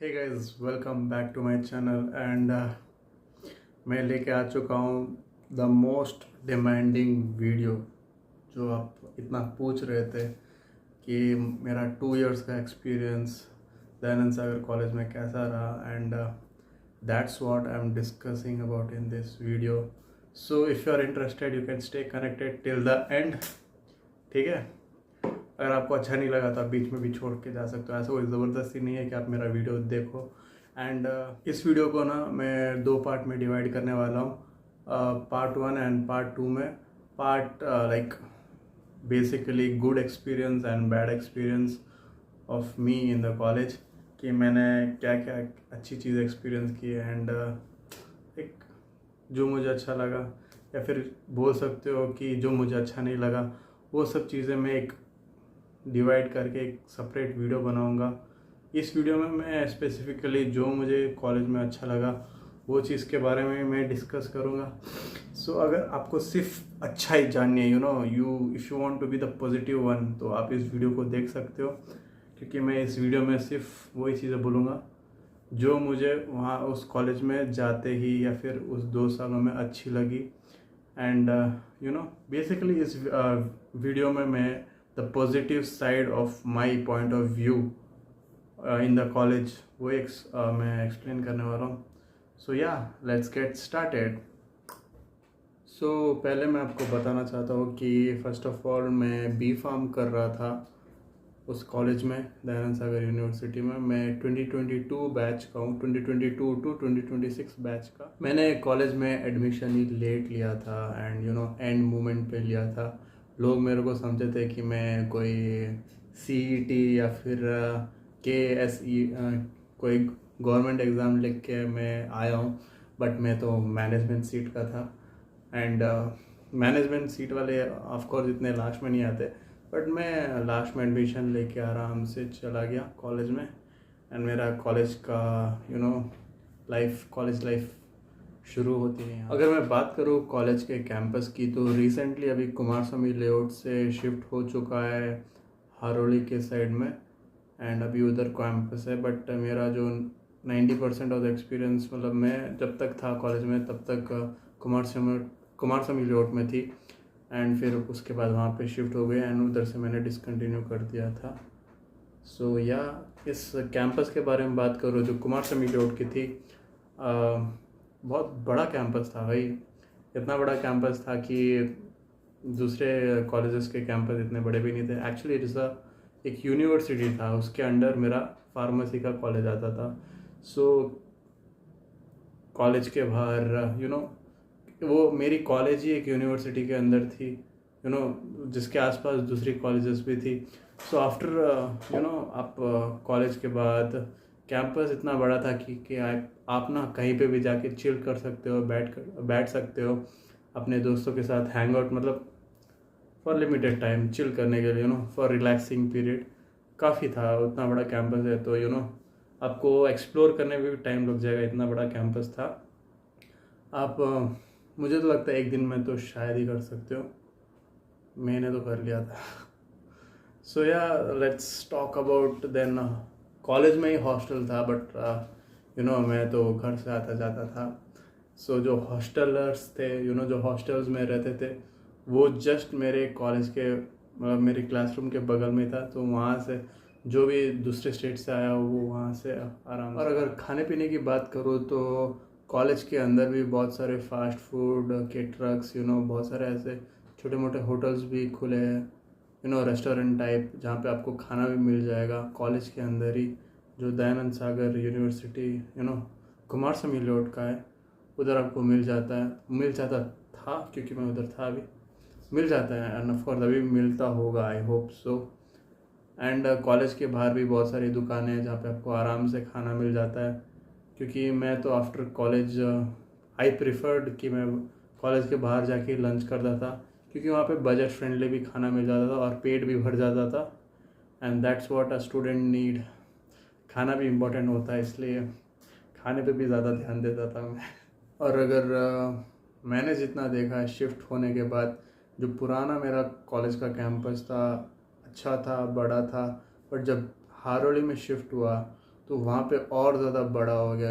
Hey guys, welcome back to my channel and मैं लेके आ चुका हूँ द मोस्ट डिमांडिंग वीडियो जो आप इतना पूछ रहे थे कि मेरा 2 इयर्स का एक्सपीरियंस दयानंद सागर कॉलेज में कैसा रहा and that's what I am discussing about in this video. So if you are interested you can stay connected till the end. ठीक है, अगर आपको अच्छा नहीं लगा तो आप बीच में भी छोड़ के जा सकते हो। ऐसा कोई ज़बरदस्ती नहीं है कि आप मेरा वीडियो देखो। एंड इस वीडियो को ना मैं 2 पार्ट में डिवाइड करने वाला हूँ, पार्ट 1 एंड पार्ट 2 में। Part like basically good experience and bad experience of me in the college, कि मैंने क्या क्या अच्छी चीज़ एक्सपीरियंस की एंड एक जो मुझे अच्छा लगा, या फिर बोल सकते हो कि जो मुझे अच्छा नहीं लगा, वो सब चीज़ें मैं एक डिवाइड करके एक सेपरेट वीडियो बनाऊंगा। इस वीडियो में मैं स्पेसिफिकली जो मुझे कॉलेज में अच्छा लगा वो चीज़ के बारे में मैं डिस्कस करूंगा। सो अगर आपको सिर्फ अच्छा ही जाननी है, if you want to be the positive one, तो आप इस वीडियो को देख सकते हो, क्योंकि मैं इस वीडियो में सिर्फ वही चीज़ें बोलूँगा जो मुझे वहाँ उस कॉलेज में जाते ही या फिर उस 2 सालों में अच्छी लगी। एंड बेसिकली इस वीडियो में मैं the positive side of my point of view in the college वो मैं एक्सप्लेन करने वाला हूँ। सो या लेट्स गेट स्टार्टेड। सो पहले मैं आपको बताना चाहता हूँ कि फ़र्स्ट ऑफ ऑल मैं बी फार्म कर रहा था उस कॉलेज में, दयानंद सागर यूनिवर्सिटी में। मैं 2022 बैच का हूँ, 2022 टू 2026 बैच का। मैंने कॉलेज में एडमिशन ही लेट लिया था एंड एंड मोमेंट पे लिया था। लोग मेरे को समझे थे कि मैं कोई CET या फिर KSE कोई गवर्नमेंट एग्ज़ाम लिख के मैं आया हूँ, बट मैं तो मैनेजमेंट सीट का था। एंड मैनेजमेंट सीट वाले ऑफकोर्स इतने लास्ट में नहीं आते, बट मैं लास्ट में एडमिशन लेके आराम से चला गया कॉलेज में। एंड मेरा कॉलेज का कॉलेज लाइफ शुरू होती है। अगर मैं बात करूँ कॉलेज के कैंपस की, तो रिसेंटली अभी कुमारस्वामी लेआउट से शिफ्ट हो चुका है हारोली के साइड में, एंड अभी उधर कैंपस है। बट मेरा जो 90% ऑफ द एक्सपीरियंस, मतलब मैं जब तक था कॉलेज में तब तक कुमारस्वामी लेआउट में थी, एंड फिर उसके बाद वहाँ पे शिफ्ट हो गए एंड उधर से मैंने डिसकंटिन्यू कर दिया था। सो या इस कैंपस के बारे में बात करूँ जो कुमारस्वामी लेआउट की थी, बहुत बड़ा कैंपस था भाई। इतना बड़ा कैंपस था कि दूसरे कॉलेजेस के कैंपस इतने बड़े भी नहीं थे। एक्चुअली इट इज़ एक यूनिवर्सिटी था, उसके अंडर मेरा फार्मेसी का कॉलेज आता था। सो कॉलेज के बाहर वो मेरी कॉलेज ही एक यूनिवर्सिटी के अंदर थी, जिसके आसपास दूसरी कॉलेजेस भी थी। सो आफ्टर आप कॉलेज के बाद कैंपस इतना बड़ा था कि आप ना कहीं पे भी जाके चिल कर सकते हो, बैठ सकते हो अपने दोस्तों के साथ, हैंग आउट, मतलब फॉर लिमिटेड टाइम चिल करने के लिए, फॉर रिलैक्सिंग पीरियड काफ़ी था। उतना बड़ा कैंपस है तो आपको एक्सप्लोर करने में भी टाइम लग जाएगा, इतना बड़ा कैंपस था। आप मुझे तो लगता है एक दिन में तो शायद ही कर सकते हो, मैंने तो कर लिया था। सो या let's talk about then. College में ही हॉस्टल था, बट मैं तो घर से आता जाता था। सो जो हॉस्टलर्स थे, जो हॉस्टल्स में रहते थे, वो जस्ट मेरे कॉलेज के, मतलब मेरे क्लासरूम के बगल में था। तो वहाँ से जो भी दूसरे स्टेट से आया वो वहाँ से आराम। और अगर खाने पीने की बात करूँ तो कॉलेज के अंदर भी बहुत सारे फास्ट फूड के ट्रक्स, बहुत सारे ऐसे छोटे मोटे होटल्स भी खुले हैं, रेस्टोरेंट टाइप, जहाँ पे आपको खाना भी मिल जाएगा कॉलेज के अंदर ही। जो दयानंद सागर यूनिवर्सिटी कुमारस्वामी लेआउट का है, उधर आपको मिल जाता था, क्योंकि मैं उधर था। अभी मिल जाता है एंड ऑफकोर्स अभी मिलता होगा, I hope so. And college के बाहर भी बहुत सारी दुकानें हैं जहाँ पे आपको आराम से खाना मिल जाता है, क्योंकि मैं तो आफ्टर कॉलेज आई प्रिफर्ड कि मैं कॉलेज के बाहर जाके लंच करता था, क्योंकि वहाँ पे बजट फ्रेंडली भी खाना मिल जाता था और पेट भी भर जाता था। And that's what a student need. खाना भी इम्पोर्टेंट होता है, इसलिए खाने पे भी ज़्यादा ध्यान देता था मैं। और अगर मैंने जितना देखा है शिफ्ट होने के बाद, जो पुराना मेरा कॉलेज का कैंपस था अच्छा था, बड़ा था, बट जब हारोली में शिफ्ट हुआ तो वहाँ पे और ज़्यादा बड़ा हो गया,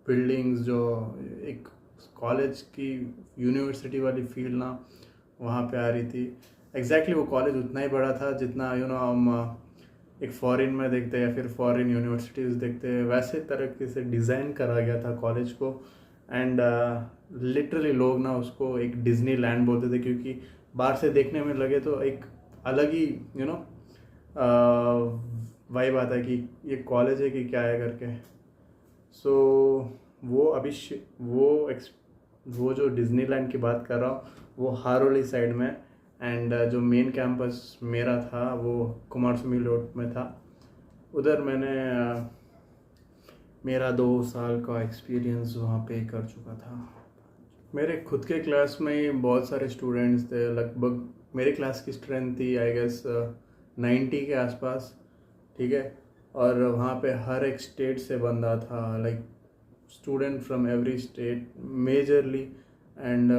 बिल्डिंग्स जो एक कॉलेज की यूनिवर्सिटी वाली फील ना वहाँ पे आ रही थी। एग्जैक्टली वो कॉलेज उतना ही बड़ा था जितना हम एक फॉरेन में देखते हैं या फिर फॉरेन यूनिवर्सिटीज़ देखते हैं, वैसे तरीके से डिज़ाइन करा गया था कॉलेज को। एंड लिटरली लोग ना उसको एक डिज्नी लैंड बोलते थे, क्योंकि बाहर से देखने में लगे तो एक अलग ही वाइब आता है कि ये कॉलेज है कि क्या है करके। सो वो अभी वो जो डिज्नीलैंड की बात कर रहा हूँ वो हारोली साइड में। एंड जो मेन कैंपस मेरा था वो कुमारस्वामी रोड में था। उधर मैंने मेरा 2 साल का एक्सपीरियंस वहाँ पे कर चुका था। मेरे खुद के क्लास में बहुत सारे स्टूडेंट्स थे, लगभग मेरे क्लास की स्ट्रेंथ थी आई गेस 90 के आसपास, ठीक है। और वहाँ पे हर एक स्टेट से बंदा था, like student from every state majorly. And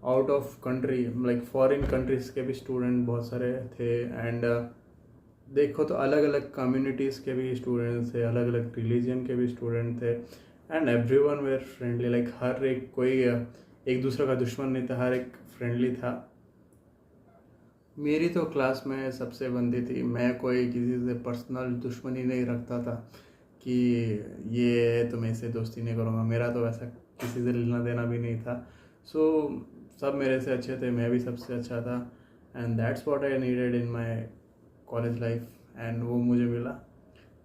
out of country like foreign countries के भी स्टूडेंट बहुत सारे थे। एंड देखो तो अलग अलग कम्युनिटीज़ के भी स्टूडेंट्स थे, अलग अलग रिलीजन के भी स्टूडेंट थे। And everyone were friendly, like हर एक कोई एक दूसरे का दुश्मन नहीं था, हर एक फ्रेंडली था। मेरी तो क्लास में सबसे बनती थी, मैं कोई किसी से पर्सनल दुश्मनी नहीं रखता था कि ये तो मैं इससे दोस्ती नहीं करूँगा, मेरा तो वैसा किसी से लेना देना भी नहीं था। सो सब मेरे से अच्छे थे, मैं भी सबसे अच्छा था। And that's what I needed in my college life, and वो मुझे मिला,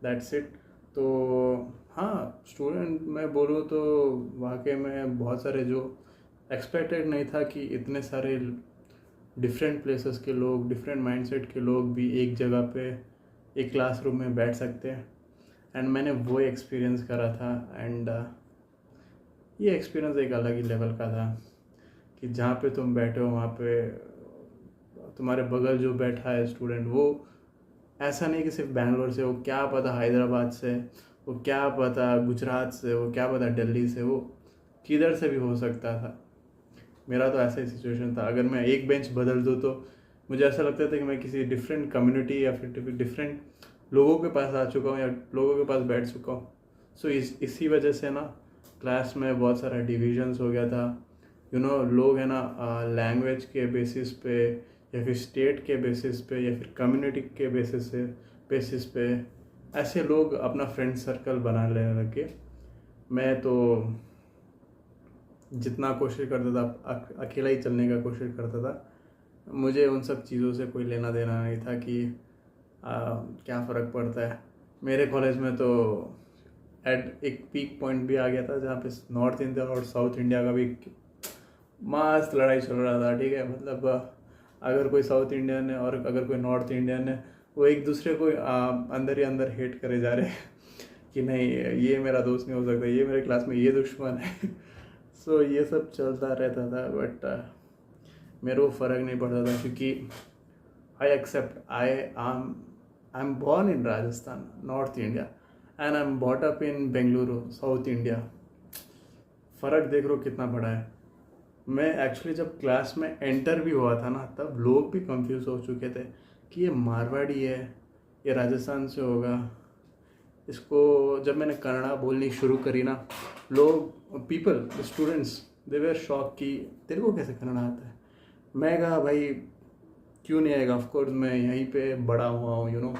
दैट्स इट। तो हाँ, स्टूडेंट मैं बोलूँ तो वाकई में बहुत सारे जो एक्सपेक्टेड नहीं था कि इतने सारे डिफरेंट प्लेसेस के लोग, डिफरेंट माइंडसेट के लोग भी एक जगह पे एक क्लासरूम में बैठ सकते हैं। एंड मैंने वो एक्सपीरियंस करा था। एंड ये एक्सपीरियंस एक अलग ही लेवल का था कि जहाँ पे तुम बैठे हो वहाँ पे तुम्हारे बगल जो बैठा है स्टूडेंट, वो ऐसा नहीं कि सिर्फ बैंगलोर से, वो क्या पता हैदराबाद से, वो क्या पता गुजरात से, वो क्या पता दिल्ली से, वो किधर से भी हो सकता था। मेरा तो ऐसा ही सिचुएशन था। अगर मैं एक बेंच बदल दूँ तो मुझे ऐसा लगता था कि मैं किसी डिफरेंट कम्युनिटी या फिर डिफरेंट लोगों के पास आ चुका हूँ या लोगों के पास बैठ चुका हूँ। सो इसी वजह से ना क्लास में बहुत सारा डिविजन्स हो गया था। लोग है ना लैंग्वेज के बेसिस पे या फिर स्टेट के बेसिस पे या फिर कम्युनिटी के बेसिस पे ऐसे लोग अपना फ्रेंड सर्कल बना लेने लगे। मैं तो जितना कोशिश करता था अकेला ही चलने का कोशिश करता था। मुझे उन सब चीज़ों से कोई लेना देना नहीं था कि क्या फ़र्क पड़ता है। मेरे कॉलेज में तो एक पीक पॉइंट भी आ गया था जहाँ पे नॉर्थ इंडिया और साउथ इंडिया का भी मस्त लड़ाई चल रहा था, ठीक है। मतलब अगर कोई साउथ इंडियन है और अगर कोई नॉर्थ इंडियन है, वो एक दूसरे को अंदर ही अंदर हेट करे जा रहे हैं कि नहीं ये मेरा दोस्त नहीं हो सकता, ये मेरे क्लास में ये दुश्मन है। सो ये सब चलता रहता था। बट मेरे को फ़र्क नहीं पड़ता था क्योंकि I accept I am born in Rajasthan north India and I am bought up in Bengaluru south India. फ़र्क देख लो कितना बड़ा है। मैं एक्चुअली जब क्लास में एंटर भी हुआ था ना, तब लोग भी कंफ्यूज हो चुके थे कि ये मारवाड़ी है, ये राजस्थान से होगा। इसको जब मैंने कन्नड़ा बोलनी शुरू करी ना, लोग people students they were shock कि तेरे को कैसे कन्नड़ा आता है। मैं कहा भाई क्यों नहीं आएगा, ऑफकोर्स मैं यहीं पे बड़ा हुआ हूँ,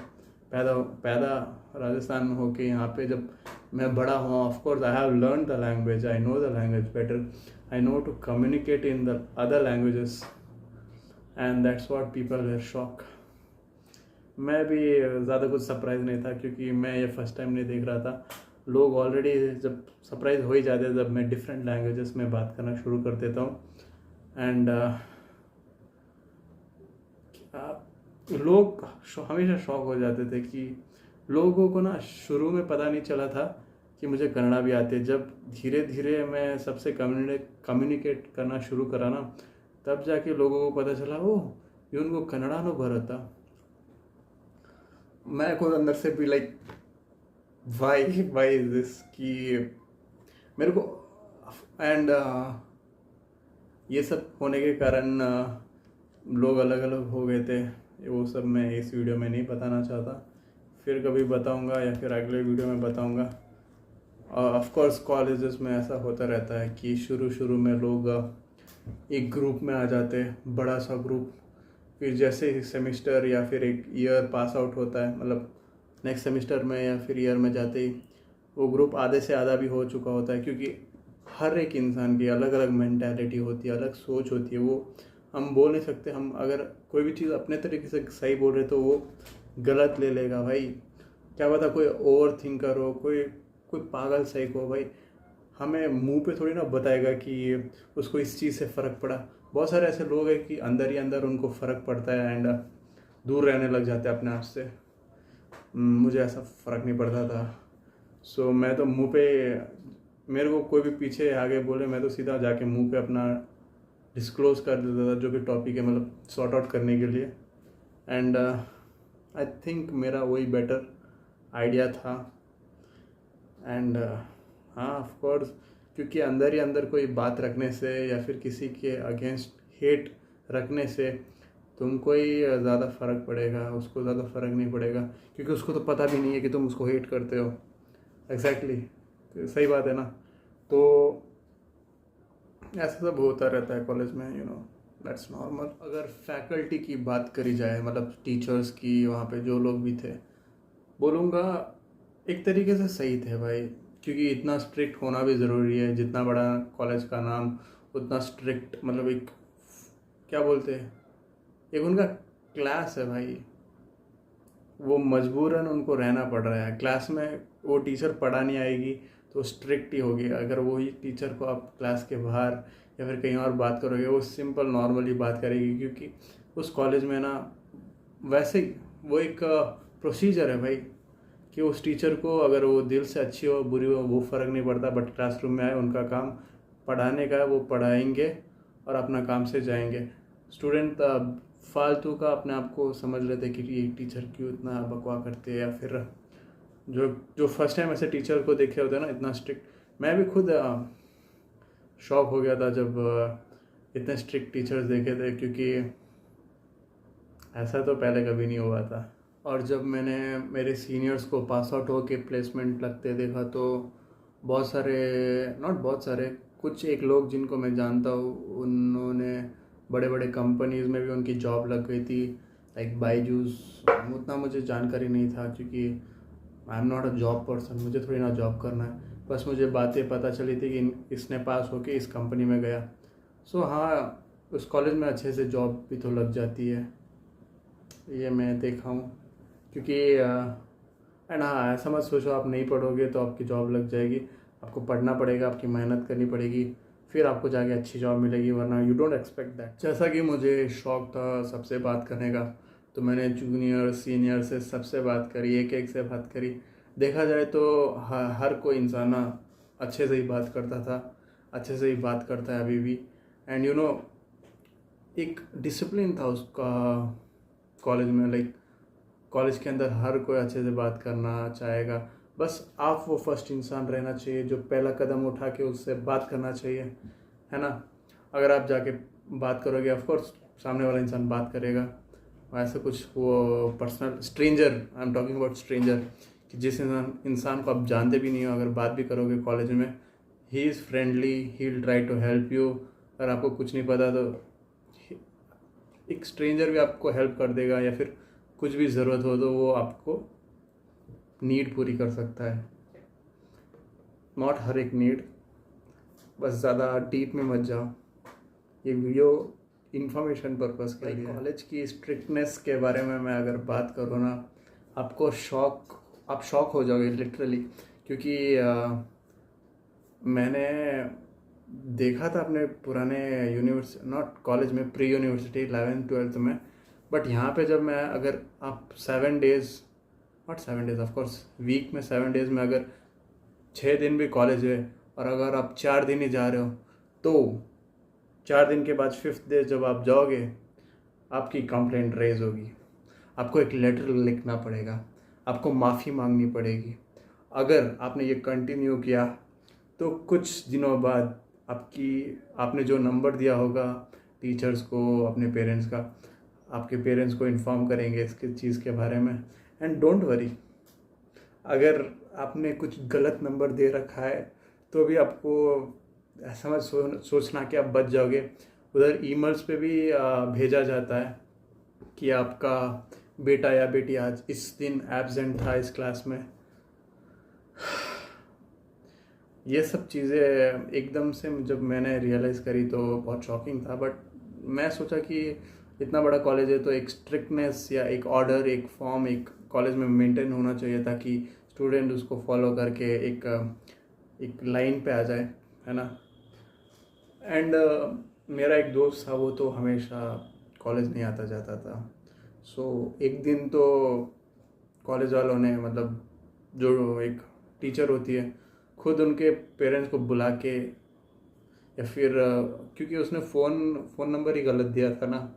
पैदा राजस्थान में होके यहाँ पे जब मैं बड़ा हुआ, of course I have learn the language, I know the language better, I know to communicate in the other languages and that's what people were shock. मैं भी ज़्यादा कुछ सरप्राइज नहीं था क्योंकि मैं ये फर्स्ट टाइम नहीं देख रहा था। लोग ऑलरेडी जब सरप्राइज हो ही जाते हैं जब मैं डिफरेंट लैंग्वेजेस में बात करना शुरू कर देता हूँ। एंड लोग हमेशा शॉक हो जाते थे कि लोगों को ना शुरू में पता नहीं चला था कि मुझे कन्नड़ा भी आती है। जब धीरे धीरे मैं सबसे कम्युनिकेट करना शुरू करा ना, तब जाके लोगों को पता चला ओह ये उनको कन्नड़ा नो बरता। मैं खुद अंदर से भी लाइक वाई इज दिस कि मेरे को। एंड ये सब होने के कारण लोग अलग अलग हो गए थे, वो सब मैं इस वीडियो में नहीं बताना चाहता। फिर कभी बताऊंगा या फिर अगले वीडियो में बताऊंगा। ऑफ कोर्स कॉलेजेस में ऐसा होता रहता है कि शुरू में लोग एक ग्रुप में आ जाते हैं, बड़ा सा ग्रुप। फिर जैसे ही सेमेस्टर या फिर एक ईयर पास आउट होता है, मतलब नेक्स्ट सेमेस्टर में या फिर ईयर में जाते ही वो ग्रुप आधे से आधा भी हो चुका होता है, क्योंकि हर एक इंसान की अलग अलग मेंटालिटी होती है, अलग सोच होती है। वो हम बोल नहीं सकते, हम अगर कोई भी चीज़ अपने तरीके से सही बोल रहे तो वो गलत ले लेगा भाई। क्या पता कोई ओवर थिंकर हो, कोई कोई पागल साइको हो भाई, हमें मुंह पे थोड़ी ना बताएगा कि उसको इस चीज़ से फ़र्क पड़ा। बहुत सारे ऐसे लोग हैं कि अंदर ही अंदर उनको फ़र्क पड़ता है एंड दूर रहने लग जाते हैं अपने आप से। मुझे ऐसा फ़र्क नहीं पड़ता था। सो मैं तो मुंह पे, मेरे को कोई भी पीछे आगे बोले मैं तो सीधा जाके मुंह पे अपना डिस्क्लोज कर देता था जो भी टॉपिक है, मतलब सॉर्ट आउट करने के लिए। एंड आई थिंक मेरा वही बेटर आइडिया था। एंड हाँ ऑफ कोर्स, क्योंकि अंदर ही अंदर कोई बात रखने से या फिर किसी के अगेंस्ट हेट रखने से तुमको ही ज़्यादा फ़र्क पड़ेगा, उसको ज़्यादा फ़र्क नहीं पड़ेगा, क्योंकि उसको तो पता भी नहीं है कि तुम उसको हेट करते हो। एग्जैक्टली सही बात है ना। तो ऐसा सब होता रहता है कॉलेज में, यू नो, दैट्स नॉर्मल। अगर फैकल्टी की बात करी जाए, मतलब टीचर्स की, वहाँ पे जो लोग भी थे, बोलूँगा एक तरीके से सही थे भाई, क्योंकि इतना स्ट्रिक्ट होना भी ज़रूरी है। जितना बड़ा कॉलेज का नाम उतना स्ट्रिक्ट, मतलब एक क्या बोलते हैं, एक उनका क्लास है भाई, वो मजबूरन उनको रहना पड़ रहा है क्लास में। वो टीचर पढ़ा नहीं आएगी तो स्ट्रिक्ट ही होगी। अगर वही टीचर को आप क्लास के बाहर या फिर कहीं और बात करोगे, वो सिंपल नॉर्मली बात करेगी, क्योंकि उस कॉलेज में ना वैसे ही वो एक प्रोसीजर है भाई, कि उस टीचर को अगर वो दिल से अच्छी हो बुरी हो वो फ़र्क नहीं पड़ता, बट क्लासरूम में आए, उनका काम पढ़ाने का है, वो पढ़ाएंगे और अपना काम से जाएंगे। स्टूडेंट फालतू का अपने आप को समझ लेते कि ये टीचर क्यों इतना बकवा करते हैं, या फिर जो जो फर्स्ट टाइम ऐसे टीचर को देखे होते हैं ना इतना स्ट्रिक्ट। मैं भी खुद शॉक हो गया था जब इतने स्ट्रिक्ट टीचर्स देखे थे, क्योंकि ऐसा तो पहले कभी नहीं हुआ था। और जब मैंने मेरे सीनियर्स को पास आउट होके प्लेसमेंट लगते देखा तो बहुत सारे, नॉट बहुत सारे, कुछ एक लोग जिनको मैं जानता हूँ, उन्होंने बड़े बड़े कंपनीज़ में भी उनकी जॉब लग गई थी, लाइक बायजूस। उतना मुझे जानकारी नहीं था, क्योंकि I am not a job person, मुझे थोड़ी ना जॉब करना है। बस मुझे बातें पता चली थी कि इसने पास होके इस कंपनी में गया। सो हाँ, उस कॉलेज में अच्छे से जॉब भी तो लग जाती है, ये मैं देखा हूँ। क्योंकि एंड हाँ, ऐसा मत सोचो आप नहीं पढ़ोगे तो आपकी जॉब लग जाएगी। आपको पढ़ना पड़ेगा, आपकी मेहनत करनी पड़ेगी, फिर आपको जाके अच्छी जॉब मिलेगी, वरना यू डोंट एक्सपेक्ट दैट। जैसा कि मुझे शौक था सबसे बात करने का, तो मैंने जूनियर सीनियर से सबसे बात करी, एक एक से बात करी। देखा जाए तो हर कोई इंसान ना अच्छे से ही बात करता था, अच्छे से ही बात करता है अभी भी। एंड यू नो, एक डिसिप्लिन था उसका कॉलेज में, लाइक कॉलेज के अंदर हर कोई अच्छे से बात करना चाहेगा। बस आप वो फर्स्ट इंसान रहना चाहिए जो पहला कदम उठा के उससे बात करना चाहिए, है ना। अगर आप जाके बात करोगे, ऑफ कोर्स सामने वाला इंसान बात करेगा। ऐसा कुछ वो personal stranger, I am talking about stranger, कि जिस इंसान को आप जानते भी नहीं हो, अगर बात भी करोगे कॉलेज में, he is friendly, he will try to help you. अगर आपको कुछ नहीं पता तो एक स्ट्रेंजर भी आपको हेल्प कर देगा, या फिर कुछ भी ज़रूरत हो तो वो आपको नीड पूरी कर सकता है। नॉट हर एक नीड, बस ज़्यादा डीप में मत जाओ। ये वीडियो इंफॉर्मेशन पर्पस के लिए। कॉलेज की स्ट्रिक्टनेस के बारे में मैं अगर बात करूँ ना, आपको आप शॉक हो जाओगे लिटरली, क्योंकि मैंने देखा था अपने पुराने यूनिवर्सिटी, नॉट कॉलेज में, प्री यूनिवर्सिटी 11th-12th में। बट यहाँ पे जब मैं, अगर आप 7 days, not 7 days of course, week में 7 डेज़ में अगर 6 दिन भी कॉलेज है और अगर आप 4 दिन ही जा रहे हो, तो 4 दिन के बाद 5th डे जब आप जाओगे, आपकी कंप्लेंट रेज होगी, आपको एक लेटर लिखना पड़ेगा, आपको माफ़ी मांगनी पड़ेगी। अगर आपने ये कंटिन्यू किया तो कुछ दिनों बाद आपने जो नंबर दिया होगा टीचर्स को, अपने पेरेंट्स का, आपके पेरेंट्स को इन्फॉर्म करेंगे इसके चीज़ के बारे में। एंड डोंट वरी, अगर आपने कुछ गलत नंबर दे रखा है तो भी आपको ऐसा मत सोचना कि आप बच जाओगे। उधर ईमेल्स पे भी भेजा जाता है कि आपका बेटा या बेटी आज इस दिन एब्सेंट था इस क्लास में। ये सब चीज़ें एकदम से जब मैंने रियलाइज़ करी तो बहुत शॉकिंग था। बट मैं सोचा कि इतना बड़ा कॉलेज है तो एक स्ट्रिक्टनेस या एक ऑर्डर, एक फॉर्म एक कॉलेज में मेंटेन होना चाहिए ताकि स्टूडेंट उसको फॉलो करके एक लाइन पे आ जाए, है ना। एंड मेरा एक दोस्त था, वो तो हमेशा कॉलेज नहीं आता जाता था। सो एक दिन तो कॉलेज वालों ने, मतलब जो एक टीचर होती है, खुद उनके पेरेंट्स को बुला के, या फिर क्योंकि उसने फ़ोन नंबर ही गलत दिया था ना,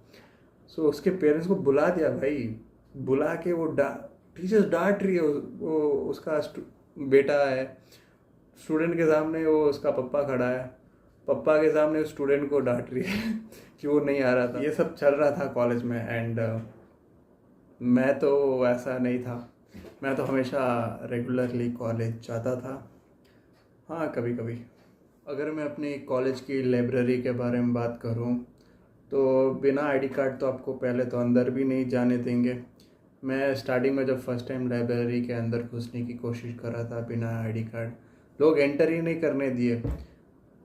सो उसके पेरेंट्स को बुला दिया भाई। बुला के वो टीचर्स डांट रही है, वो उसका बेटा है, स्टूडेंट के सामने वो उसका पप्पा खड़ा है, पप्पा के सामने स्टूडेंट को डांट रही है कि वो नहीं आ रहा था। ये सब चल रहा था कॉलेज में। एंड मैं तो ऐसा नहीं था, मैं तो हमेशा रेगुलरली कॉलेज जाता था। हाँ, कभी कभी। अगर मैं अपनी कॉलेज की लाइब्रेरी के बारे में बात करूँ तो बिना आईडी कार्ड तो आपको पहले तो अंदर भी नहीं जाने देंगे। मैं स्टार्टिंग में जब फर्स्ट टाइम लाइब्रेरी के अंदर घुसने की कोशिश कर रहा था बिना आईडी कार्ड, लोग एंटर ही नहीं करने दिए।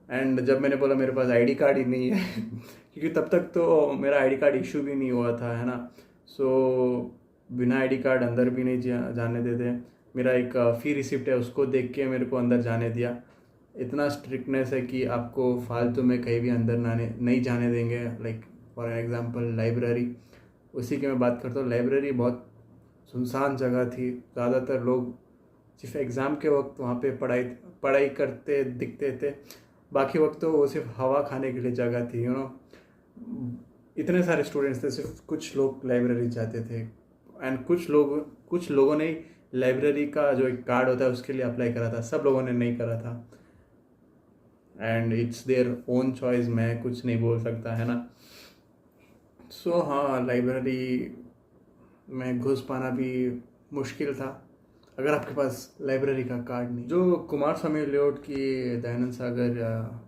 एंड जब मैंने बोला मेरे पास आईडी कार्ड ही नहीं है क्योंकि तब तक तो मेरा आईडी कार्ड इशू भी नहीं हुआ था, है ना। सो बिना आईडी कार्ड अंदर भी नहीं जाने देते। मेरा एक फ़ी रिसिप्ट है, उसको देख के मेरे को अंदर जाने दिया। इतना स्ट्रिक्टनेस है कि आपको फालतू में कहीं भी अंदर नहीं जाने देंगे। लाइक फॉर एग्जांपल लाइब्रेरी, उसी की मैं बात करता हूँ। लाइब्रेरी बहुत सुनसान जगह थी, ज़्यादातर लोग सिर्फ एग्ज़ाम के वक्त वहाँ पे पढ़ाई करते दिखते थे, बाकी वक्त तो वो सिर्फ हवा खाने के लिए जगह थी, यू नो। इतने सारे स्टूडेंट्स थे, सिर्फ कुछ लोग लाइब्रेरी जाते थे। एंड कुछ लोगों ने लाइब्रेरी का जो एक कार्ड होता है उसके लिए अप्लाई करा था, सब लोगों ने नहीं करा था। And it's their own choice, मैं कुछ नहीं बोल सकता, है ना। सो हाँ, लाइब्रेरी में घुस पाना भी मुश्किल था अगर आपके पास लाइब्रेरी का कार्ड नहीं। जो कुमार स्वामी लेआउट की दयानंद सागर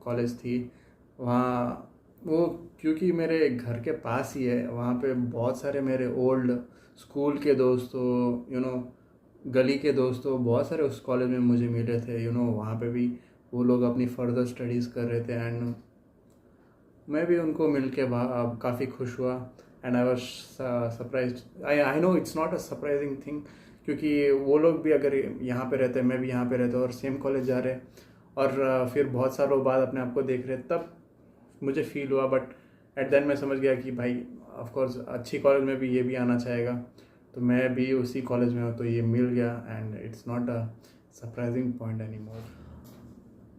कॉलेज थी, वहाँ वो क्योंकि मेरे घर के पास ही है, वहाँ पे बहुत सारे मेरे ओल्ड स्कूल के दोस्तों, यू नो, गली के दोस्तों बहुत सारे उस कॉलेज में मुझे मिले थे, यू नो। वहाँ पे भी वो लोग अपनी फर्दर स्टडीज़ कर रहे थे। एंड मैं भी उनको मिल के काफ़ी खुश हुआ। And I was surprise. I know it's not a surprising thing, क्योंकि वो लोग भी अगर यहाँ पे रहते, मैं भी यहाँ पे रहता और सेम कॉलेज जा रहे और फिर बहुत सालों बाद अपने आप को देख रहे, तब मुझे फील हुआ। बट एट देन मैं समझ गया कि भाई ऑफकोर्स अच्छी कॉलेज में भी ये भी आना चाहेगा, तो मैं भी उसी कॉलेज में हूँ तो ये मिल गया। And it's not a surprising point any more.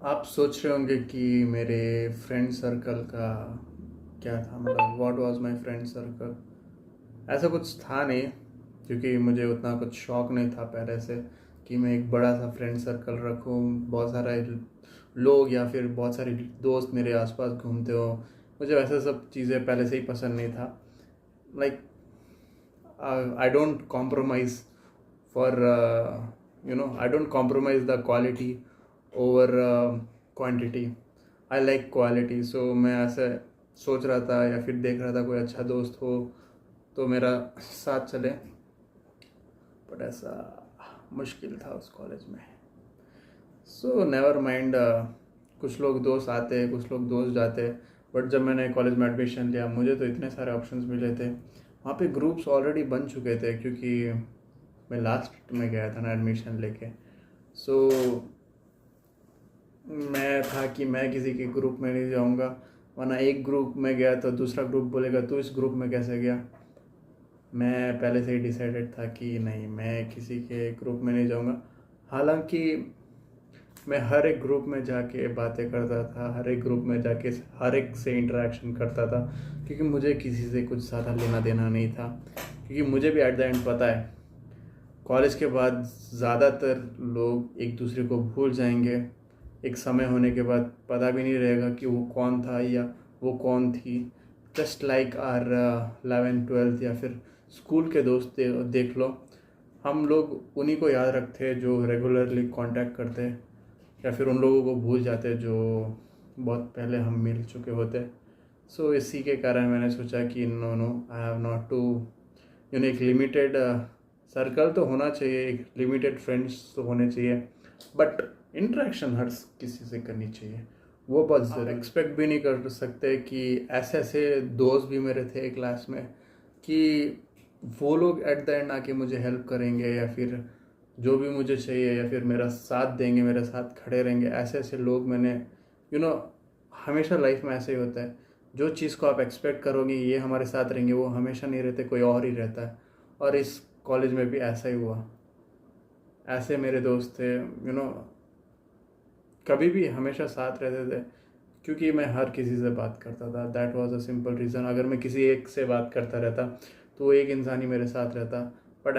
आप सोच रहे होंगे कि मेरे फ्रेंड सर्कल का क्या था, मतलब what was my friend circle. ऐसा कुछ था नहीं, क्योंकि मुझे उतना कुछ शौक नहीं था पहले से कि मैं एक बड़ा सा फ्रेंड सर्कल रखूँ, बहुत सारे लोग या फिर बहुत सारे दोस्त मेरे आसपास घूमते हो। मुझे वैसे सब चीज़ें पहले से ही पसंद नहीं था। Like I don't compromise for, you know, I don't compromise the quality over quantity. I like quality. So मैं ऐसे सोच रहा था या फिर देख रहा था कोई अच्छा दोस्त हो तो मेरा साथ चले, बट ऐसा मुश्किल था उस कॉलेज में। सो नेवर माइंड, कुछ लोग दोस्त आते, कुछ लोग दोस्त जाते। बट जब मैंने कॉलेज में एडमिशन लिया, मुझे तो इतने सारे ऑप्शंस मिले थे। वहाँ पे ग्रुप्स ऑलरेडी बन चुके थे, क्योंकि मैं लास्ट में गया था ना एडमिशन लेके। सो मैं था कि मैं किसी के ग्रुप में नहीं जाऊँगा, वरना एक ग्रुप में गया तो दूसरा ग्रुप बोलेगा तू इस ग्रुप में कैसे गया। मैं पहले से ही डिसाइडेड था कि नहीं, मैं किसी के ग्रुप में नहीं जाऊँगा। हालांकि मैं हर एक ग्रुप में जाके बातें करता था, हर एक ग्रुप में जाके हर एक से इंटरेक्शन करता था, क्योंकि मुझे किसी से कुछ ज़्यादा लेना देना नहीं था। क्योंकि मुझे भी एट द एंड पता है, कॉलेज के बाद ज़्यादातर लोग एक दूसरे को भूल जाएंगे। एक समय होने के बाद पता भी नहीं रहेगा कि वो कौन था या वो कौन थी। Just like are 11th 12th या फिर स्कूल के दोस्त देख लो। हम लोग उन्हीं को याद रखते जो रेगुलरली कांटेक्ट करते, या फिर उन लोगों को भूल जाते जो बहुत पहले हम मिल चुके होते। सो इसी के कारण मैंने सोचा कि no no, I have not to एक लिमिटेड सर्कल तो होना चाहिए, एक लिमिटेड फ्रेंड्स तो होने चाहिए, बट इंटरेक्शन हर किसी से करनी चाहिए। वो बस एक्सपेक्ट भी नहीं कर सकते कि ऐसे ऐसे दोस्त भी मेरे थे क्लास में कि वो लोग एट द एंड आके मुझे हेल्प करेंगे, या फिर जो भी मुझे चाहिए, या फिर मेरा साथ देंगे, मेरे साथ खड़े रहेंगे। ऐसे ऐसे लोग मैंने हमेशा लाइफ में ऐसे ही होता है। जो चीज़ को आप एक्सपेक्ट करोगे ये हमारे साथ रहेंगे, वो हमेशा नहीं रहते, कोई और ही रहता है। और इस कॉलेज में भी ऐसा ही हुआ। ऐसे मेरे दोस्त थे कभी भी हमेशा साथ रहते थे, क्योंकि मैं हर किसी से बात करता था। That was a simple reason. अगर मैं किसी एक से बात करता रहता तो एक इंसान ही मेरे साथ रहता, but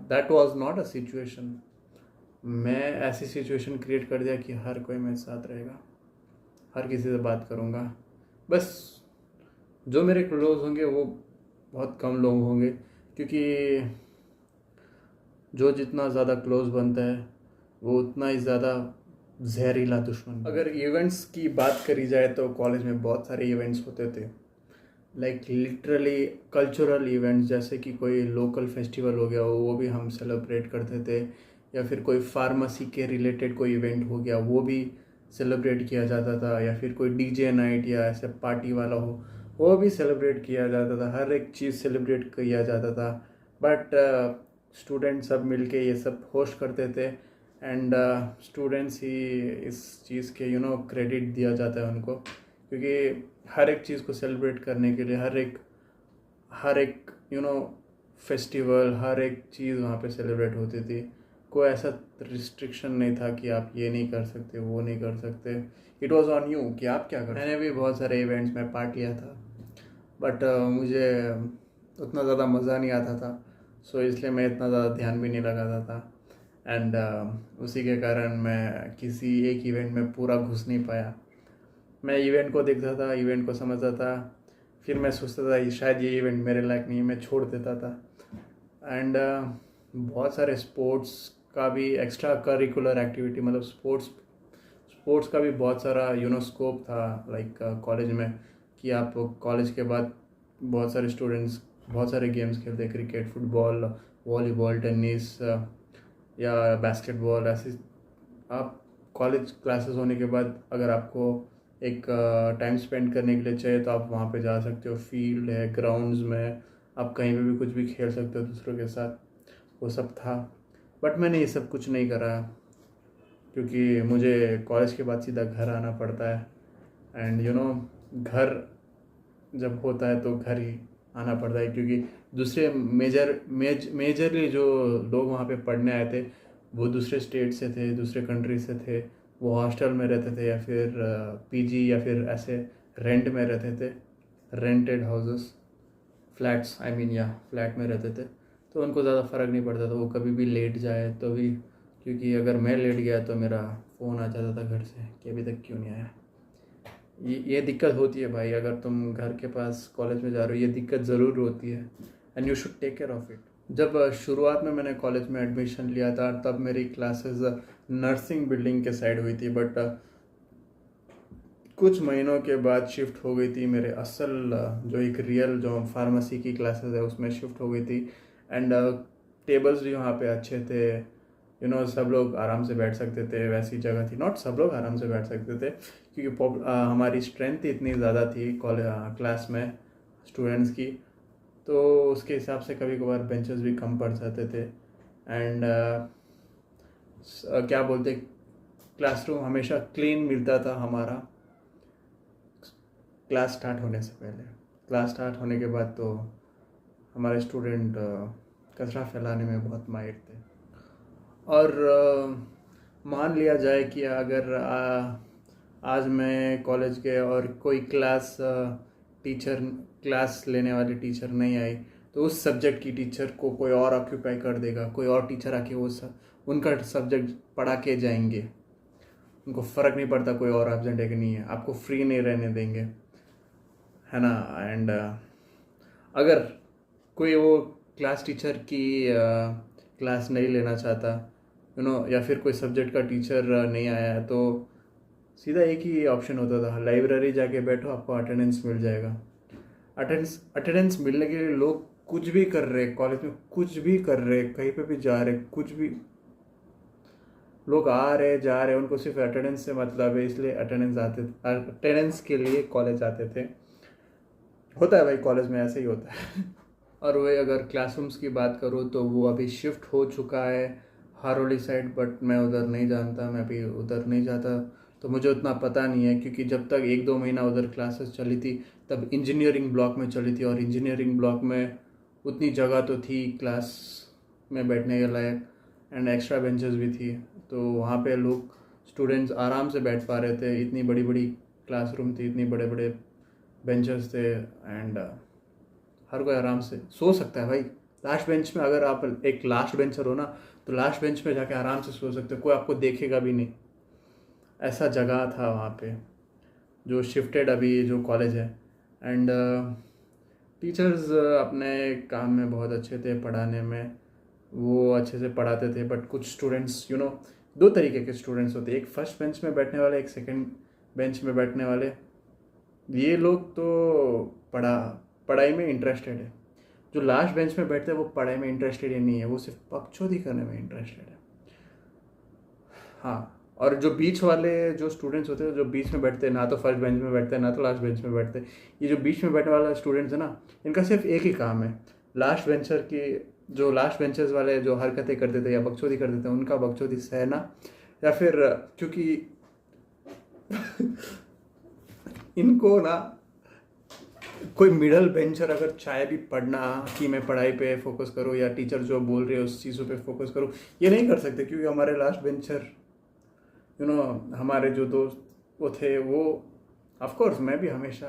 that was not a situation. मैं ऐसी सिचुएशन क्रिएट कर दिया कि हर कोई मेरे साथ रहेगा, हर किसी से बात करूँगा। बस जो मेरे क्लोज होंगे वो बहुत कम लोग होंगे, क्योंकि जो जितना ज़्यादा क्लोज बनता है वो उतना ही ज़्यादा जहरीला दुश्मन। अगर इवेंट्स की बात करी जाए तो कॉलेज में बहुत सारे इवेंट्स होते थे, लाइक लिटरली कल्चरल इवेंट्स, जैसे कि कोई लोकल फेस्टिवल हो गया वो भी हम सेलिब्रेट करते थे, या फिर कोई फार्मेसी के रिलेटेड कोई इवेंट हो गया वो भी सेलिब्रेट किया जाता था, या फिर कोई डीजे नाइट या ऐसे पार्टी वाला हो वो भी सेलिब्रेट किया जाता था। हर एक चीज़ सेलिब्रेट किया जाता था, बट स्टूडेंट सब मिलके ये सब होस्ट करते थे, एंड स्टूडेंट्स ही इस चीज़ के क्रेडिट दिया जाता है उनको, क्योंकि हर एक चीज़ को सेलिब्रेट करने के लिए हर एक फेस्टिवल, हर एक चीज़ वहाँ पे सेलिब्रेट होती थी। कोई ऐसा रिस्ट्रिक्शन नहीं था कि आप ये नहीं कर सकते, वो नहीं कर सकते। इट वाज ऑन यू कि आप क्या कर। मैंने भी बहुत सारे इवेंट्स में पार्ट लिया था, बट मुझे उतना ज़्यादा मज़ा नहीं आता था, सो इसलिए मैं इतना ज़्यादा ध्यान भी नहीं लगाता था। एंड उसी के कारण मैं किसी एक इवेंट में पूरा घुस नहीं पाया। मैं इवेंट को देखता था, इवेंट को समझता था, फिर मैं सोचता था शायद ये इवेंट मेरे लायक नहीं है, मैं छोड़ देता था। एंड बहुत सारे स्पोर्ट्स का भी एक्स्ट्रा करिकुलर एक्टिविटी, मतलब स्पोर्ट्स का भी बहुत सारा स्कोप था, लाइक कॉलेज में, कि आप कॉलेज के बाद बहुत सारे स्टूडेंट्स बहुत सारे गेम्स खेलते हैं, क्रिकेट, फुटबॉल, वॉलीबॉल, टेनिस या बास्केटबॉल। ऐसे आप कॉलेज क्लासेस होने के बाद अगर आपको एक टाइम स्पेंड करने के लिए चाहिए तो आप वहाँ पे जा सकते हो। फील्ड है, ग्राउंड्स में आप कहीं पे भी कुछ भी खेल सकते हो दूसरों के साथ, वो सब था। बट मैंने ये सब कुछ नहीं करा, क्योंकि मुझे कॉलेज के बाद सीधा घर आना पड़ता है। एंड घर जब होता है तो घर ही आना पड़ता है, क्योंकि दूसरे मेजरली जो लोग वहाँ पे पढ़ने आए थे वो दूसरे स्टेट से थे, दूसरे कंट्री से थे। वो हॉस्टल में रहते थे, या फिर पीजी, या फिर ऐसे रेंट में रहते थे, rented houses, flats, I mean या फ्लैट में रहते थे। तो उनको ज़्यादा फ़र्क नहीं पड़ता था, वो कभी भी लेट जाए तो भी, क्योंकि अगर मैं लेट गया तो मेरा फ़ोन आ जाता था घर से कि अभी तक क्यों नहीं आया। ये दिक्कत होती है भाई, अगर तुम घर के पास कॉलेज में जा रहे हो, ये दिक्कत ज़रूर होती है, and you should take care of it. जब शुरुआत में मैंने कॉलेज में एडमिशन लिया था तब मेरी क्लासेस नर्सिंग बिल्डिंग के साइड हुई थी, बट कुछ महीनों के बाद शिफ्ट हो गई थी मेरे असल जो एक रियल जो फार्मेसी की क्लासेस है उसमें शिफ्ट हो गई थी। एंड टेबल्स भी वहाँ पे अच्छे थे, सब लोग आराम से बैठ सकते थे, वैसी जगह थी। नॉट सब लोग आराम से बैठ सकते थे, क्योंकि हमारी स्ट्रेंथ इतनी ज़्यादा थी क्लास में स्टूडेंट्स की, तो उसके हिसाब से कभी कभार बेंचेस भी कम पड़ जाते थे। एंड क्या बोलते, क्लासरूम हमेशा क्लीन मिलता था हमारा क्लास स्टार्ट होने से पहले। क्लास स्टार्ट होने के बाद तो हमारे स्टूडेंट कचरा फैलाने में बहुत माहिर थे। और मान लिया जाए कि अगर आज मैं कॉलेज गया और कोई क्लास लेने वाली टीचर नहीं आई, तो उस सब्जेक्ट की टीचर को कोई और ऑक्यूपाई कर देगा, कोई और टीचर आके उनका सब्जेक्ट पढ़ा के जाएंगे। उनको फ़र्क नहीं पड़ता कोई और एब्सेंट है कि नहीं है, आपको फ्री नहीं रहने देंगे, है ना। एंड अगर कोई वो क्लास टीचर की क्लास नहीं लेना चाहता, या फिर कोई सब्जेक्ट का टीचर नहीं आया है, तो सीधा एक ही ऑप्शन होता था, लाइब्रेरी जाके बैठो, आपको अटेंडेंस मिल जाएगा। अटेंडेंस मिलने के लिए लोग कुछ भी कर रहे, कॉलेज में कुछ भी कर रहे, कहीं पे भी जा रहे, कुछ भी लोग आ रहे जा रहे, उनको सिर्फ अटेंडेंस से मतलब है, इसलिए अटेंडेंस के लिए कॉलेज आते थे। होता है भाई, कॉलेज में ऐसे ही होता है। और वही अगर क्लासरूम्स की बात करूँ तो वो अभी शिफ्ट हो चुका है हारोली साइड, बट मैं उधर नहीं जानता, मैं अभी उधर नहीं जाता, तो मुझे उतना पता नहीं है। क्योंकि जब तक 1-2 महीना उधर क्लासेस चली थी तब इंजीनियरिंग ब्लॉक में चली थी, और इंजीनियरिंग ब्लॉक में उतनी जगह तो थी क्लास में बैठने के लायक, एंड एक्स्ट्रा बेंचेस भी थी, तो वहाँ पे लोग स्टूडेंट्स आराम से बैठ पा रहे थे। इतनी बड़ी बड़ी क्लासरूम थी, इतने बड़े बड़े बेंचेस थे, एंड हर कोई आराम से सो सकता है भाई। लास्ट बेंच में अगर आप एक लास्ट बेंचर हो ना, तो लास्ट बेंच में जाके आराम से सो सकते हो, कोई आपको देखेगा भी नहीं, ऐसा जगह था वहाँ पे। जो शिफ्टेड अभी जो कॉलेज है, एंड टीचर्स अपने काम में बहुत अच्छे थे, पढ़ाने में वो अच्छे से पढ़ाते थे, बट कुछ स्टूडेंट्स दो तरीके के स्टूडेंट्स होते हैं, एक फर्स्ट बेंच में बैठने वाले, एक सेकंड बेंच में बैठने वाले। ये लोग तो पढ़ाई में इंटरेस्टेड है। जो लास्ट बेंच में बैठते हैं वो पढ़ाई में इंटरेस्टेड ही नहीं है, वो सिर्फ पक्षोदी करने में इंटरेस्टेड है। हाँ, और जो बीच वाले जो स्टूडेंट्स होते हैं, जो बीच में बैठते हैं, ना तो फर्स्ट बेंच में बैठते हैं ना तो लास्ट बेंच में बैठते हैं, ये जो बीच में बैठने वाला स्टूडेंट्स है ना, इनका सिर्फ एक ही काम है, लास्ट बेंचर की जो लास्ट बेंचर्स वाले जो हरकतें करते थे या बकचोदी करते थे, उनका बकचोदी सहना, या फिर क्योंकि इनको ना कोई मिडल बेंचर अगर चाहे भी पढ़ना कि मैं पढ़ाई पे फोकस करूँ या टीचर जो बोल रही है उस चीज़ों पे फोकस करूँ, ये नहीं कर सकते, क्योंकि हमारे लास्ट बेंचर हमारे जो दोस्त वो थे, वो ऑफ कोर्स मैं भी हमेशा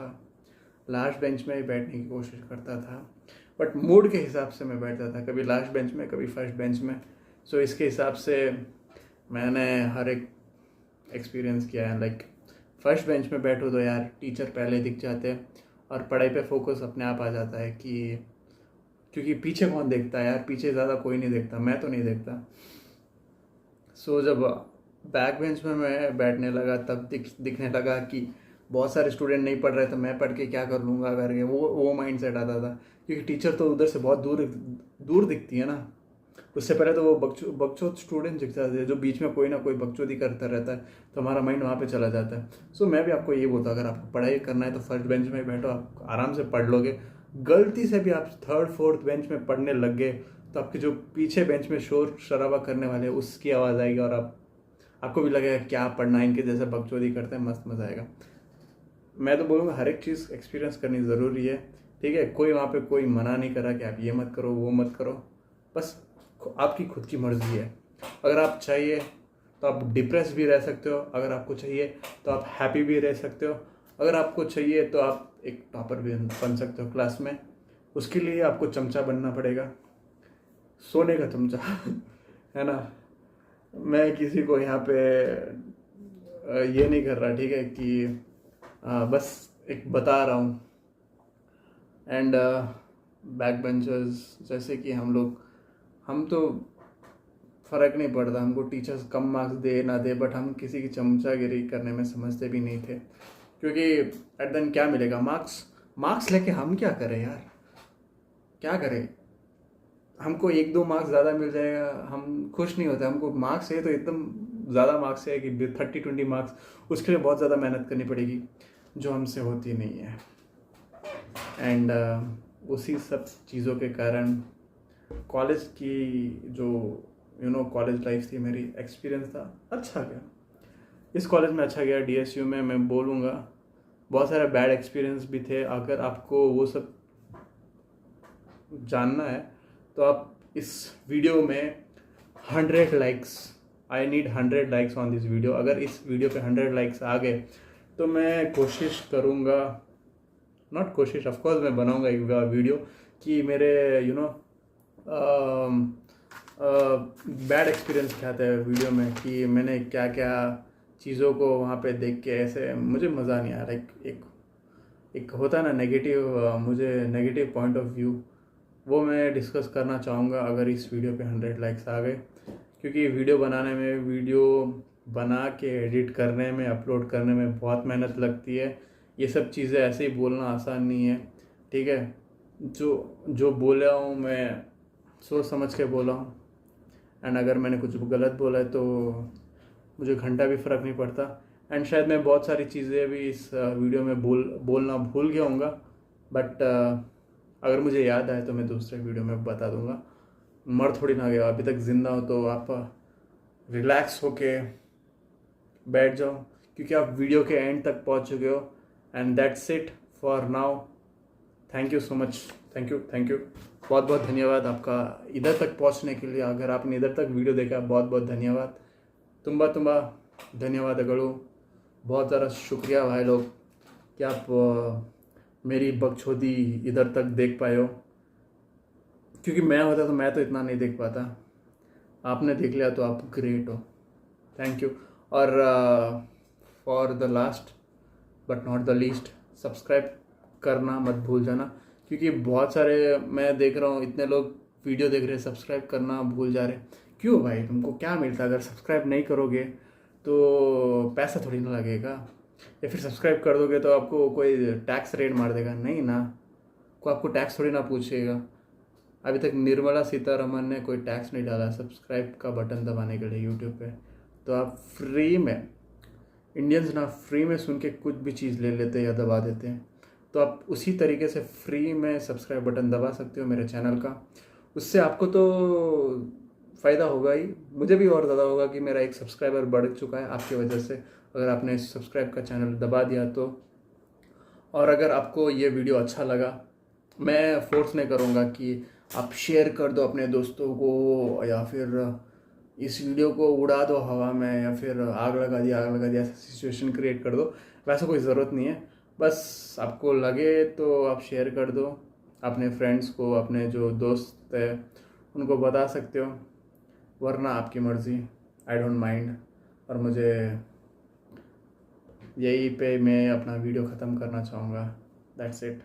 लास्ट बेंच में ही बैठने की कोशिश करता था, बट मूड के हिसाब से मैं बैठता था, कभी लास्ट बेंच में कभी फर्स्ट बेंच में। सो इसके हिसाब से मैंने हर एक एक्सपीरियंस किया है। लाइक फर्स्ट बेंच में बैठो तो यार टीचर पहले दिख जाते हैं और पढ़ाई पे फोकस अपने आप आ जाता है, कि क्योंकि पीछे कौन देखता है यार, पीछे ज़्यादा कोई नहीं देखता, मैं तो नहीं देखता। सो जब बैक बेंच में मैं बैठने लगा तब दिखने लगा कि बहुत सारे स्टूडेंट नहीं पढ़ रहे थे, मैं पढ़ के क्या कर लूँगा करके वो माइंड सेट आता था, क्योंकि टीचर तो उधर से बहुत दूर दूर दिखती है ना। उससे पहले तो वो बकचोद स्टूडेंट दिखता है, जो बीच में कोई ना कोई बकचोदी करता रहता है, तो हमारा माइंड वहाँ पे चला जाता है। सो मैं भी आपको ये बोलता हूँ, अगर आपको पढ़ाई करना है तो फर्स्ट बेंच में बैठो, आप आराम से पढ़ लोगे। गलती से भी आप थर्ड फोर्थ बेंच में पढ़ने लग गए तो आपके जो पीछे बेंच में शोर शराबा करने वाले हैं उसकी आवाज़ आएगी, और आपको भी लगेगा क्या पढ़ना, इनके जैसे बकचोदी करते हैं, मस्त मज़ा आएगा। मैं तो बोलूँगा हर एक चीज़ एक्सपीरियंस करनी ज़रूरी है, ठीक है। कोई वहाँ पे कोई मना नहीं कर रहा कि आप ये मत करो वो मत करो, बस आपकी खुद की मर्ज़ी है। अगर आप चाहिए तो आप डिप्रेस भी रह सकते हो, अगर आपको चाहिए तो आप हैप्पी भी रह सकते हो, अगर आपको चाहिए तो आप एक टॉपर भी बन सकते हो क्लास में। उसके लिए आपको चमचा बनना पड़ेगा, सोने का चमचा है ना। मैं किसी को यहाँ पे ये नहीं कर रहा, ठीक है, कि बस एक बता रहा हूँ। एंड बैक बेंचर्स जैसे कि हम तो फ़र्क नहीं पड़ता, हमको टीचर्स कम मार्क्स दे ना दे, बट हम किसी की चमचागिरी करने में समझते भी नहीं थे, क्योंकि एट देन क्या मिलेगा, मार्क्स लेके हम क्या करें यार, क्या करें। हमको 1-2 मार्क्स ज़्यादा मिल जाएगा, हम खुश नहीं होते। हमको मार्क्स चाहिए तो एकदम ज़्यादा मार्क्स है कि 30-20 मार्क्स, उसके लिए बहुत ज़्यादा मेहनत करनी पड़ेगी, जो हमसे होती नहीं है। एंड उसी सब चीज़ों के कारण कॉलेज की जो कॉलेज लाइफ थी, मेरी एक्सपीरियंस था अच्छा गया, इस कॉलेज में अच्छा गया। DSU में मैं बोलूँगा बहुत सारे बैड एक्सपीरियंस भी थे। अगर आपको वो सब जानना है तो आप इस वीडियो में 100 likes, I need 100 likes on this video. अगर इस वीडियो पे 100 लाइक्स आ गए तो मैं कोशिश करूँगा, नॉट कोशिश, ऑफकोर्स मैं बनाऊँगा एक वीडियो कि मेरे बैड एक्सपीरियंस क्या था वीडियो में, कि मैंने क्या क्या चीज़ों को वहाँ पे देख के ऐसे मुझे मज़ा नहीं आ रहा। एक होता है ना नेगेटिव, मुझे नेगेटिव पॉइंट ऑफ व्यू वो मैं डिस्कस करना चाहूँगा अगर इस वीडियो पे 100 लाइक्स आ गए, क्योंकि वीडियो बनाने में, वीडियो बना के एडिट करने में, अपलोड करने में बहुत मेहनत लगती है। ये सब चीज़ें ऐसे ही बोलना आसान नहीं है, ठीक है। जो बोला हूँ मैं सोच समझ के बोला हूँ, एंड अगर मैंने कुछ गलत बोला है तो मुझे घंटा भी फ़र्क नहीं पड़ता। एंड शायद मैं बहुत सारी चीज़ें भी इस वीडियो में बोलना भूल गया हूँगा, बट अगर मुझे याद आए तो मैं दूसरे वीडियो में बता दूँगा। मर थोड़ी ना गया, अभी तक ज़िंदा हो तो आप रिलैक्स होके बैठ जाओ, क्योंकि आप वीडियो के एंड तक पहुँच चुके हो। And that's it for now. Thank you so much, thank you, बहुत बहुत धन्यवाद आपका इधर तक पहुंचने के लिए। अगर आपने इधर तक वीडियो देखा, बहुत बहुत धन्यवाद, तुम्बा ಧನ್ಯವಾದಗಳು। बहुत ज़्यादा शुक्रिया भाई लोग कि आप मेरी बकचोदी इधर तक देख पाए हो, क्योंकि मैं होता तो मैं तो इतना नहीं देख पाता। आपने देख लिया तो आप ग्रेट हो, थैंक यू। और for the last but not the least, subscribe करना मत भूल जाना, क्योंकि बहुत सारे मैं देख रहा हूँ इतने लोग वीडियो देख रहे हैं, सब्सक्राइब करना भूल जा रहे। क्यों भाई, तुमको क्या मिलता? अगर सब्सक्राइब नहीं करोगे तो पैसा थोड़ी ना लगेगा, या फिर सब्सक्राइब कर दोगे तो आपको कोई टैक्स रेट मार देगा? नहीं ना, कोई आपको टैक्स थोड़ी ना पूछेगा। अभी तक निर्मला सीतारमन ने कोई टैक्स नहीं डाला सब्सक्राइब का बटन दबाने के लिए यूट्यूब पे। तो आप फ्री में, इंडियंस ना फ्री में सुन के कुछ भी चीज़ ले लेते हैं या दबा देते हैं, तो आप उसी तरीके से फ्री में सब्सक्राइब बटन दबा सकते हो मेरे चैनल का। उससे आपको तो फ़ायदा होगा ही, मुझे भी और ज़्यादा होगा कि मेरा एक सब्सक्राइबर बढ़ चुका है आपकी वजह से, अगर आपने सब्सक्राइब का चैनल दबा दिया तो। और अगर आपको ये वीडियो अच्छा लगा, मैं फोर्स नहीं करूँगा कि आप शेयर कर दो अपने दोस्तों को, या फिर इस वीडियो को उड़ा दो हवा में, या फिर आग लगा दिया, ऐसा सिचुएशन क्रिएट कर दो। वैसा कोई ज़रूरत नहीं है। बस आपको लगे तो आप शेयर कर दो अपने फ्रेंड्स को, अपने जो दोस्त है उनको बता सकते हो, वरना आपकी मर्ज़ी, आई डोंट माइंड। और मुझे यही पे मैं अपना वीडियो ख़त्म करना चाहूँगा। That's it.